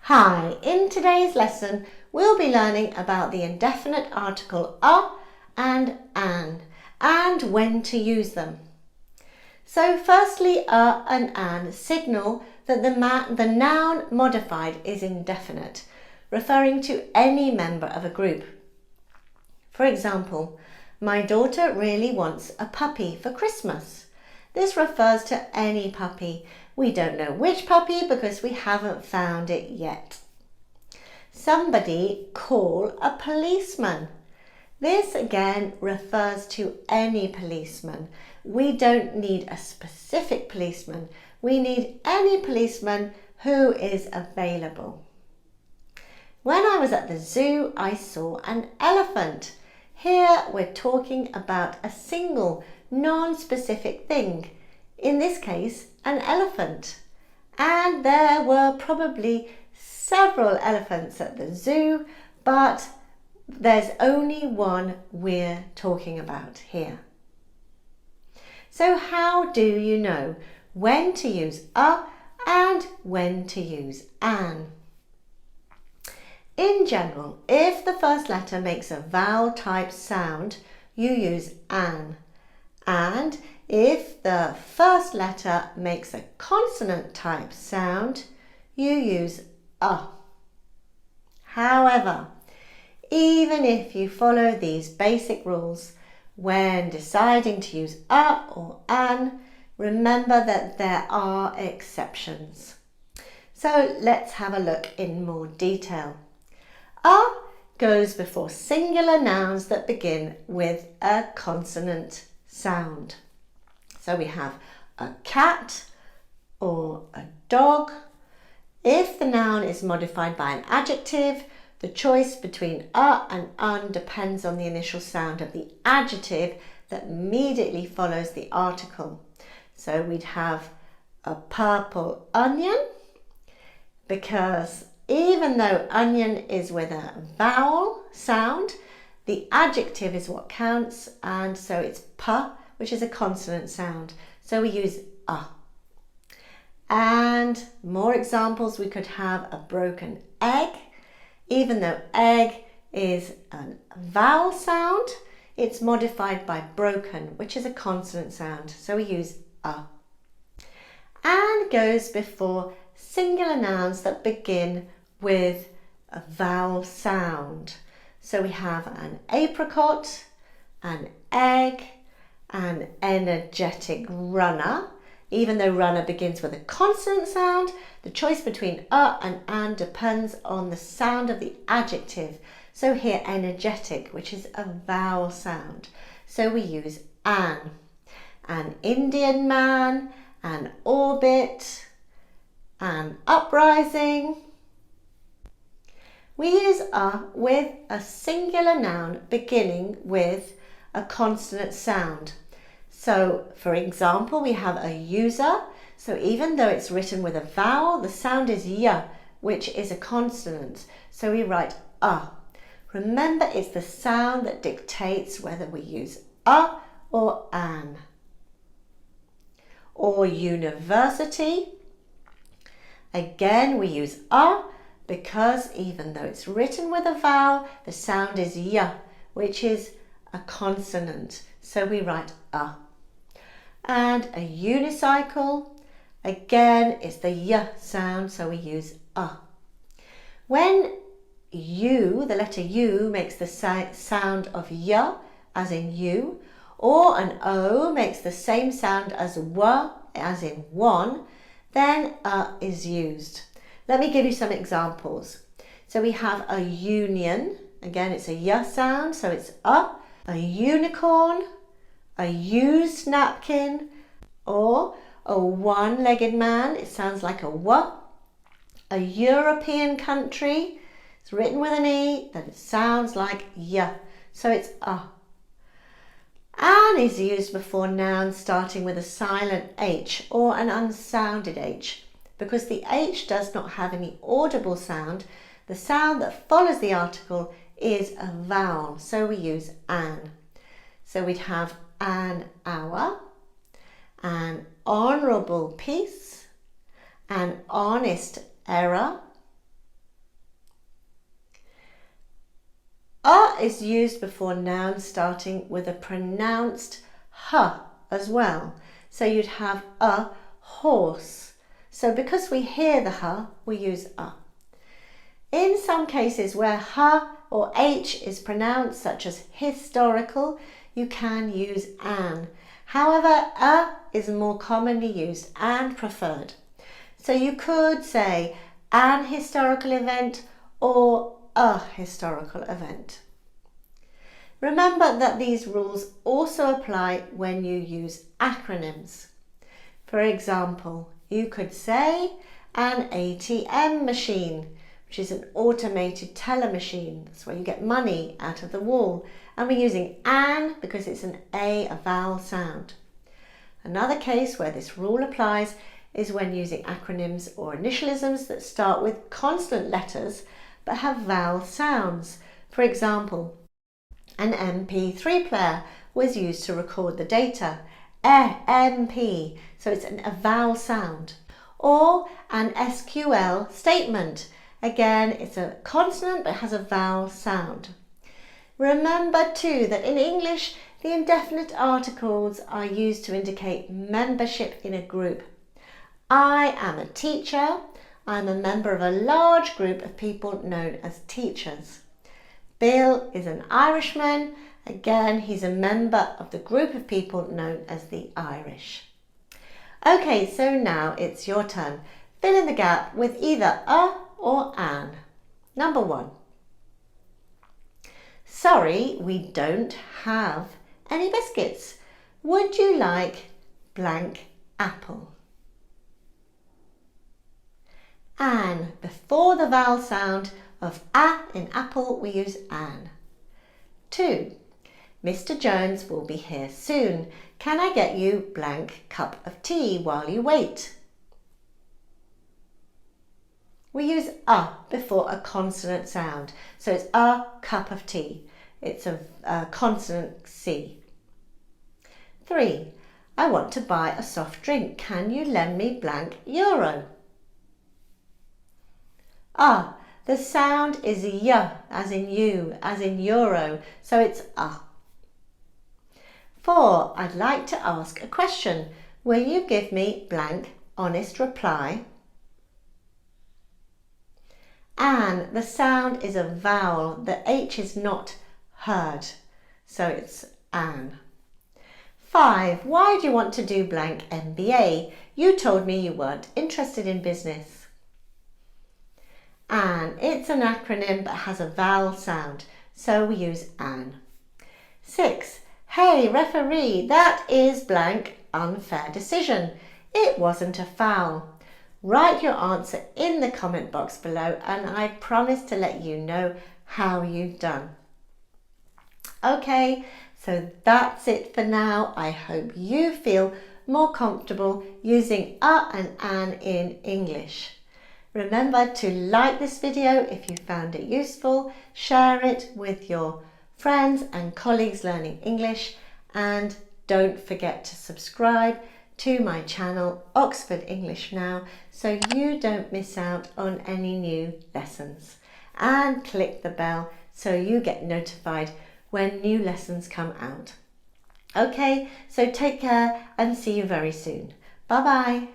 Hi, in today's lesson we'll be learning about the indefinite article a and an and when to use them. So firstly, a and an signal that the noun modified is indefinite, referring to any member of a group. For example, my daughter really wants a puppy for Christmas. This refers to any puppy. We don't know which puppy because we haven't found it yet. Somebody call a policeman. This again refers to any policeman. We don't need a specific policeman. We need any policeman who is available. When I was at the zoo, I saw an elephant. Here we're talking about a single, non-specific thing. In this case, an elephant. And there were probably several elephants at the zoo, but there's only one we're talking about here. So how do you know when to use a and when to use an? In general, if the first letter makes a vowel type sound, you use an. And if the first letter makes a consonant type sound, you use a. However, even if you follow these basic rules, when deciding to use a or an, remember that there are exceptions. So let's have a look in more detail. A goes before singular nouns that begin with a consonant sound. So we have a cat or a dog. If the noun is modified by an adjective, the choice between a and un depends on the initial sound of the adjective that immediately follows the article. So we'd have a purple onion, because even though onion is with a vowel sound, the adjective is what counts, and so it's p, which is a consonant sound. So we use a. And more examples, we could have a broken egg. Even though egg is a vowel sound, it's modified by broken, which is a consonant sound. So we use a. And goes before singular nouns that begin with a vowel sound. So we have an apricot, an egg, an energetic runner. Even though runner begins with a consonant sound, the choice between a and an depends on the sound of the adjective. So here energetic, which is a vowel sound. So we use an. An Indian man, an orbit, an uprising. We use a with a singular noun beginning with a consonant sound. So, for example, we have a user. So even though it's written with a vowel, the sound is y, which is a consonant. So we write a. Remember, it's the sound that dictates whether we use a or an. Or university. Again, we use a because even though it's written with a vowel, the sound is y, which is a consonant. So we write a. And a unicycle, again, it's the y sound, so we use a. When u, the letter u, makes the sound of y, as in you, or an o makes the same sound as w, as in one, then a is used. Let me give you some examples. So we have a union, again it's a y sound, so it's a unicorn, a used napkin, or a one-legged man, it sounds like a w. A European country, it's written with an e, that it sounds like y, so it's a. An is used before nouns starting with a silent h or an unsounded h. Because the h does not have any audible sound, the sound that follows the article is a vowel, so we use an. So we'd have an hour, an honourable peace, an honest error, is used before nouns starting with a pronounced h as well. So you'd have a horse. So because we hear the h, we use a. In some cases where h or h is pronounced, such as historical, you can use an. However, a is more commonly used and preferred. So you could say an historical event or a historical event. Remember that these rules also apply when you use acronyms. For example, you could say an ATM machine, which is an automated teller machine. That's where you get money out of the wall. And we're using an because it's an a vowel sound. Another case where this rule applies is when using acronyms or initialisms that start with consonant letters but have vowel sounds. For example, an MP3 player was used to record the data, MP, so it's a vowel sound. Or an SQL statement. Again, it's a consonant but has a vowel sound. Remember too that in English, the indefinite articles are used to indicate membership in a group. I am a teacher. I'm a member of a large group of people known as teachers. Bill is an Irishman. Again, he's a member of the group of people known as the Irish. Okay, so now it's your turn. Fill in the gap with either a or an. Number 1. Sorry, we don't have any biscuits. Would you like blank apple? An. Before the vowel sound of a in apple, we use an. 2. Mr. Jones will be here soon. Can I get you blank cup of tea while you wait? We use a before a consonant sound. So it's a cup of tea. It's a consonant C. 3. I want to buy a soft drink. Can you lend me blank euro? The sound is y, as in you, as in euro, so it's a. 4. I'd like to ask a question. Will you give me blank honest reply? An. The sound is a vowel. The H is not heard, so it's an. 5. Why do you want to do blank MBA? You told me you weren't interested in business. An. It's an acronym but has a vowel sound, so we use an. 6. Hey, referee, that is blank unfair decision. It wasn't a foul. Write your answer in the comment box below and I promise to let you know how you've done. Okay, so that's it for now. I hope you feel more comfortable using a and an in English. Remember to like this video if you found it useful, share it with your friends and colleagues learning English, and don't forget to subscribe to my channel Oxford English Now so you don't miss out on any new lessons, and click the bell so you get notified when new lessons come out. Okay, so take care and see you very soon. Bye bye.